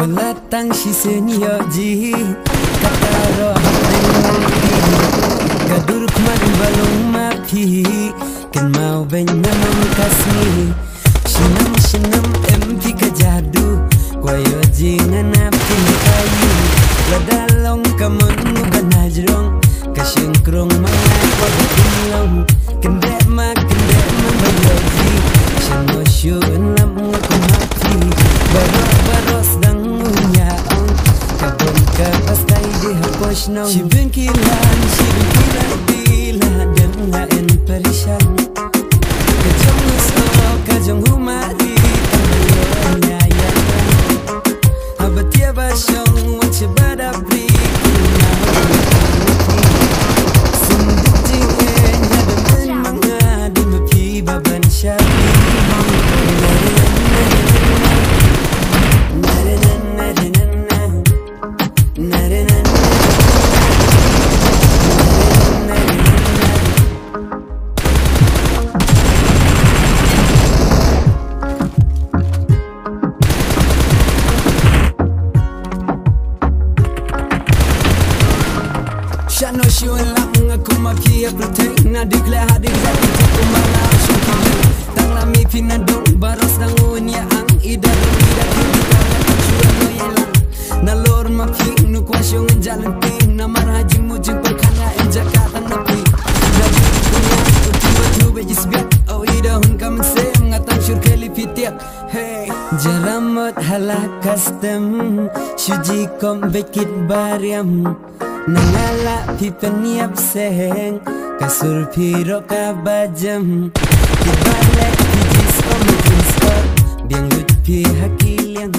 Walatang si senyoji Kataro hapeng Gaduruk man balong mapi Kan mau benyaman kasih Shinam empi kajadu Wayo jingan api kayu Ladalong kamon mubanajrong Kasyengkrong mangai wabatilong Kendek membayoji Syanosyo enlam ngaku hati Baros dang unyaong Kabon kapastay di haposnong Sibengkilan bila Dan lain perisyan Kajong nuso, kajong humari Tambayon yayaran Habatia basyong Wace badabri Sunduk jingin Hadaman mga Di mapi baban syabi Shano showing lang aku maki everything na declare hadir jadi aku malam syukur tang lami pinandong baros dang unya ang ida kita no yelang na lor maki nu kwasyo jalan pin na marhaji mujung perkana en Jakarta napi jadi punya tiba tiba jisbiat oh ida hun kam sem ngatang syur kali pitiap hey jaramot hala custom syuji kom bekit bariam Nangala pi peniap seheng Kasur piro kabajam Kibalek pi jisko makin skor Biang lut pi hakil yang